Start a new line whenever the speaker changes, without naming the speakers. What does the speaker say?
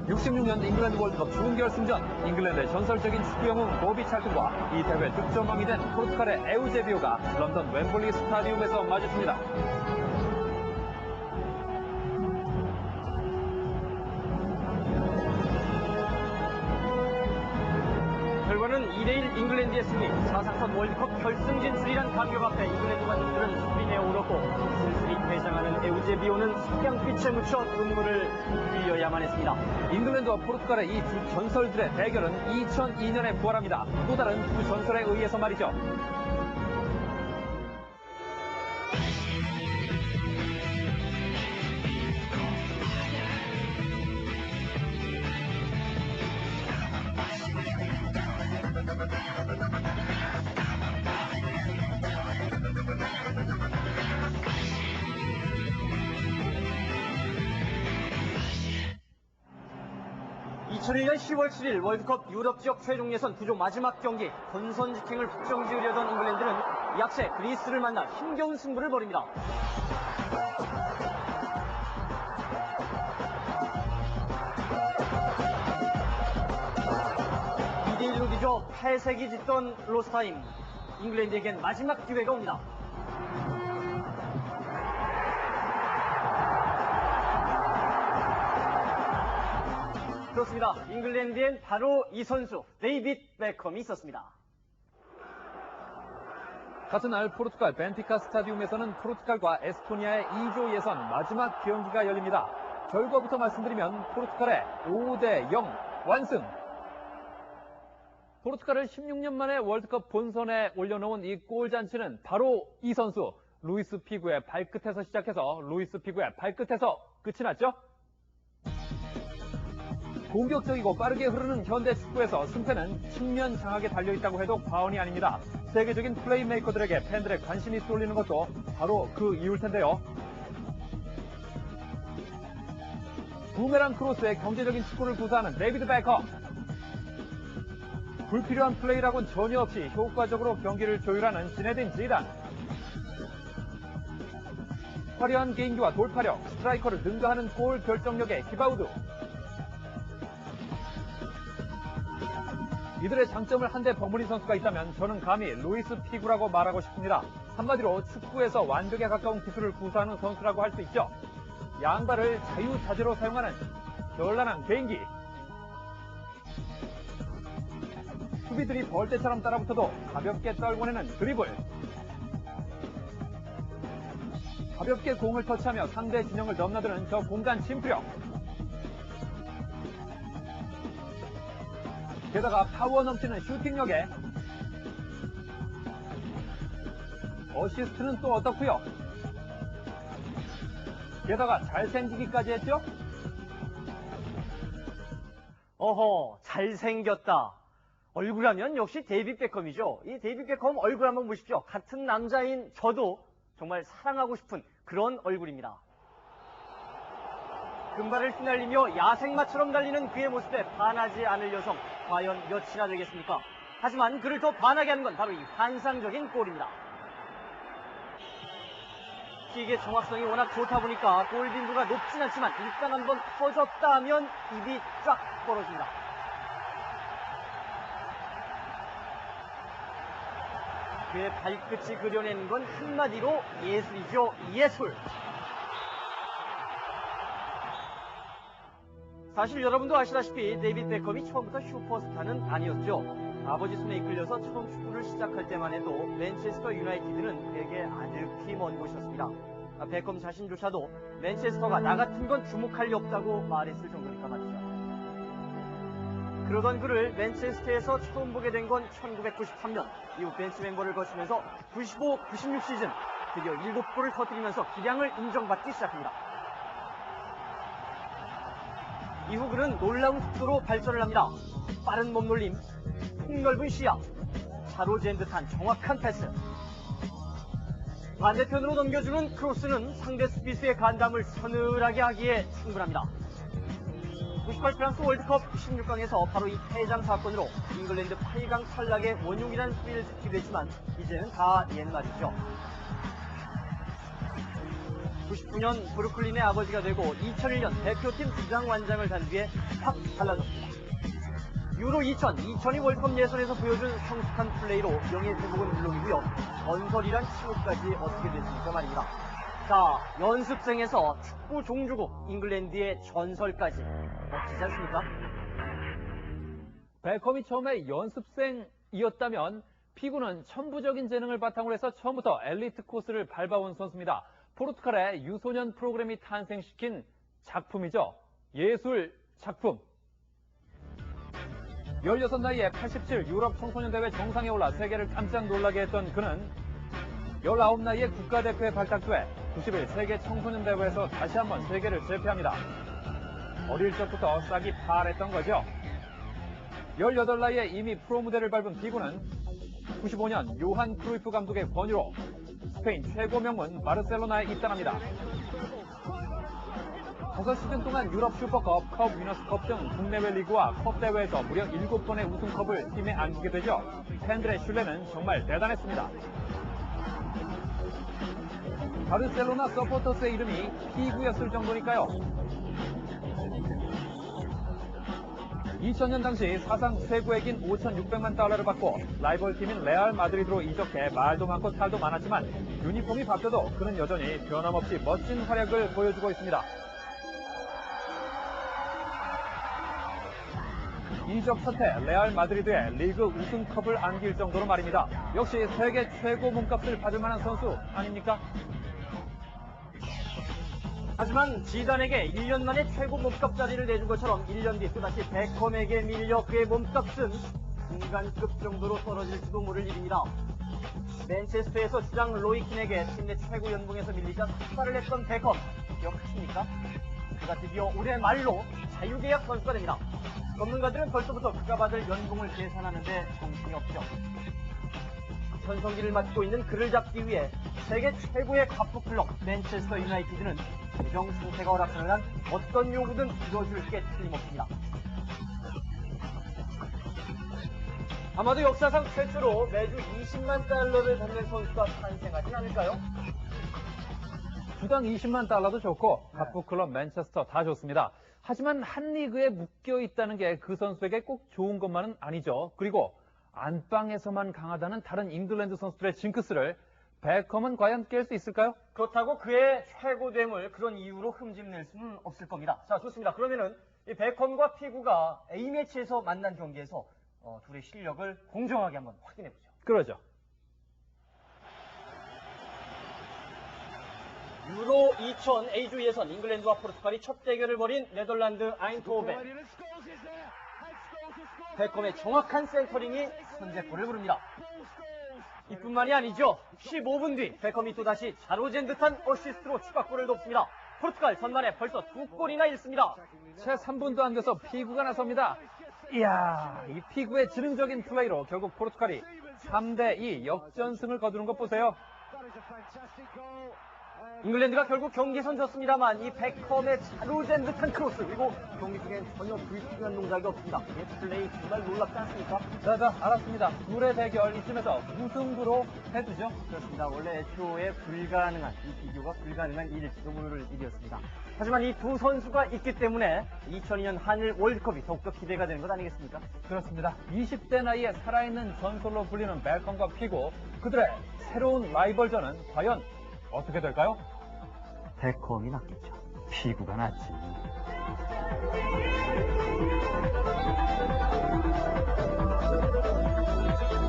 66년 잉글랜드 월드컵 준결승전, 잉글랜드의 전설적인 축구 영웅 보비 찰튼과 이 대회 득점왕이 된 포르투갈의 에우제비오가 런던 웸블리 스타디움에서 마주칩니다.
결과는 2대1 잉글랜드의 승리, 사상첫 월드컵 결승 진출이란 감격 앞에 잉글랜드 관중들은 수비내에 울었고 슬슬이 퇴장하는 에우제비오는 석양빛에 묻혀 눈물을 흘려야만 했습니다.
잉글랜드와 포르투갈의 이 두 전설들의 대결은 2002년에 부활합니다. 또 다른 두 전설에 의해서 말이죠.
(2001년 10월 7일) 월드컵 유럽 지역 최종 예선 9조 마지막 경기, 본선 직행을 확정지으려던 잉글랜드는 약세 그리스를 만나 힘겨운 승부를 벌입니다. (2대1로 뒤져 패색이 짙던 로스타임), 잉글랜드에겐 마지막 기회가 옵니다. 그렇습니다. 잉글랜드엔 바로 이 선수 데이빗 베컴이 있었습니다.
같은 날 포르투갈 벤피카 스타디움에서는 포르투갈과 에스토니아의 2조 예선 마지막 경기가 열립니다. 결과부터 말씀드리면 포르투갈의 5대0 완승. 포르투갈을 16년 만에 월드컵 본선에 올려놓은 이 골잔치는 바로 이 선수 루이스 피구의 발끝에서 시작해서 루이스 피구의 발끝에서 끝이 났죠. 공격적이고 빠르게 흐르는 현대 축구에서 승패는 십면장하게 달려있다고 해도 과언이 아닙니다. 세계적인 플레이메이커들에게 팬들의 관심이 쏠리는 것도 바로 그 이유일 텐데요. 부메랑 크로스의 경제적인 축구를 구사하는 데이비드 베컴. 불필요한 플레이라고는 전혀 없이 효과적으로 경기를 조율하는 지네딘 지단. 화려한 개인기와 돌파력, 스트라이커를 능가하는 골 결정력의 히바우드. 이들의 장점을 한데 버무린 선수가 있다면 저는 감히 루이스 피구라고 말하고 싶습니다. 한마디로 축구에서 완벽에 가까운 기술을 구사하는 선수라고 할 수 있죠. 양발을 자유자재로 사용하는 결란한 개인기. 수비들이 벌떼처럼 따라붙어도 가볍게 떨궈내는 드리블. 가볍게 공을 터치하며 상대 진영을 넘나드는 저 공간 침투력. 게다가 파워 넘치는 슈팅력에 어시스트는 또 어떻고요? 게다가 잘생기기까지 했죠?
어허, 잘생겼다. 얼굴하면 역시 데이빗 베컴이죠. 이 데이빗 베컴 얼굴 한번 보십시오. 같은 남자인 저도 정말 사랑하고 싶은 그런 얼굴입니다. 금발을 휘날리며 야생마처럼 달리는 그의 모습에 반하지 않을 여성, 과연 몇이나 되겠습니까? 하지만 그를 더 반하게 하는 건 바로 이 환상적인 골입니다. 킥의 정확성이 워낙 좋다 보니까 골 빈도가 높진 않지만 일단 한번 터졌다 하면 입이 쫙 벌어집니다. 그의 발끝이 그려내는 건 한마디로 예술이죠. 예술. 사실 여러분도 아시다시피 데이빗 베컴이 처음부터 슈퍼스타는 아니었죠. 아버지 손에 이끌려서 처음 축구를 시작할 때만 해도 맨체스터 유나이티드는 그에게 아득히 먼 곳이었습니다. 베컴 자신조차도 맨체스터가 나 같은 건 주목할 리 없다고 말했을 정도니까 말이죠. 그러던 그를 맨체스터에서 처음 보게 된 건 1993년, 이후 벤치 멤버를 거치면서 95, 96 시즌 드디어 7골을 터뜨리면서 기량을 인정받기 시작합니다. 이후 그는 놀라운 속도로 발전을 합니다. 빠른 몸놀림, 폭넓은 시야, 차로 잰 듯한 정확한 패스. 반대편으로 넘겨주는 크로스는 상대 수비수의 간담을 서늘하게 하기에 충분합니다. 98 프랑스 월드컵 16강에서 바로 이 퇴장 사건으로 잉글랜드 8강 탈락의 원흉이라는 소리를 듣기도 했지만 이제는 다 옛말이죠. 99년 브루클린의 아버지가 되고 2001년 대표팀 주장완장을 단 뒤에 확 달라졌습니다. 유로 2002 월드컵 예선에서 보여준 성숙한 플레이로 명예 회복은 물론이고요. 전설이란 칭호까지 얻게 됐으니까 말입니다. 자, 연습생에서 축구 종주국 잉글랜드의 전설까지 멋지지 않습니까?
베컴이 처음에 연습생이었다면 피구는 천부적인 재능을 바탕으로 해서 처음부터 엘리트 코스를 밟아온 선수입니다. 포르투갈의 유소년 프로그램이 탄생시킨 작품이죠. 예술 작품. 16 나이에 87 유럽 청소년 대회 정상에 올라 세계를 깜짝 놀라게 했던 그는 19 나이에 국가대표에 발탁돼 91 세계 청소년 대회에서 다시 한번 세계를 제패합니다. 어릴 적부터 싹이 파랬던 거죠. 18 나이에 이미 프로 무대를 밟은 피구는 95년 요한 크루이프 감독의 권유로 스페인 최고 명문 바르셀로나에 입단합니다. 5시즌 동안 유럽 슈퍼컵, 컵 위너스컵 등 국내외 리그와 컵 대회에서 무려 7번의 우승컵을 팀에 안기게 되죠. 팬들의 신뢰는 정말 대단했습니다. 바르셀로나 서포터스의 이름이 피구였을 정도니까요. 2000년 당시 사상 최고액인 5,600만 달러를 받고 라이벌 팀인 레알 마드리드로 이적해 말도 많고 탈도 많았지만 유니폼이 바뀌어도 그는 여전히 변함없이 멋진 활약을 보여주고 있습니다. 이적 첫해 레알 마드리드에 리그 우승컵을 안길 정도로 말입니다. 역시 세계 최고 몸값을 받을 만한 선수 아닙니까?
하지만 지단에게 1년 만에 최고 몸값 자리를 내준 것처럼 1년 뒤 또다시 베컴에게 밀려 그의 몸값은 중간급 정도로 떨어질지도 모를 일입니다. 맨체스터에서 주장 로이킨에게 팀 내 최고 연봉에서 밀리자 삭발을 했던 베컴 기억하십니까? 그가 드디어 올해 말로 자유계약 선수가 됩니다. 전문가들은 벌써부터 그가 받을 연봉을 계산하는데 정신이 없죠. 전성기를 맞고 있는 그를 잡기 위해 세계 최고의 갑부 클럽 맨체스터 유나이티드는 재정 상태가 허락하는 한 어떤 요구든 이뤄줄 게 틀림없습니다. 아마도 역사상 최초로 매주 20만 달러를 받는 선수가 탄생하진 않을까요?
주당 20만 달러도 좋고 갑부 클럽 맨체스터 다 좋습니다. 하지만 한 리그에 묶여 있다는 게 그 선수에게 꼭 좋은 것만은 아니죠. 그리고 안방에서만 강하다는 다른 잉글랜드 선수들의 징크스를 베컴은 과연 깰 수 있을까요?
그렇다고 그의 최고됨을 그런 이유로 흠집낼 수는 없을 겁니다. 자, 좋습니다. 그러면은 이 베컴과 피구가 A매치에서 만난 경기에서 둘의 실력을 공정하게 한번 확인해보죠.
그러죠.
유로 2000 A조 예선 잉글랜드와 포르투갈이 첫 대결을 벌인 네덜란드 아인트호벤. 베컴의 정확한 센터링이 선제골을 부릅니다. 이뿐만이 아니죠. 15분 뒤 베컴이 또다시 자로잰 듯한 어시스트로 추가골을 돕습니다. 포르투갈 전반에 벌써 2골이나 잃습니다.
채 3분도 안 돼서 피구가 나섭니다. 이야, 이 피구의 지능적인 플레이로 결국 포르투갈이 3대2 역전승을 거두는 것 보세요.
잉글랜드가 결국 경기선 졌습니다만 이 베컴의 자로잰 듯한 크로스 그리고 경기 중엔 전혀 불필요한 동작이 없습니다. 이 플레이 정말 놀랍지 않습니까?
자, 알았습니다. 둘의 대결 이쯤에서 무승부로 해두죠.
그렇습니다. 원래 애초에 불가능한 이 비교가 불가능한 일일지도 모를 일이었습니다. 하지만 이 두 선수가 있기 때문에 2002년 한일 월드컵이 더욱더 기대가 되는 것 아니겠습니까?
그렇습니다. 20대 나이에 살아있는 전설로 불리는 베컴과 피구, 그들의 새로운 라이벌전은 과연 어떻게 될까요?
베컴이 낫겠죠. 피구가 낫지.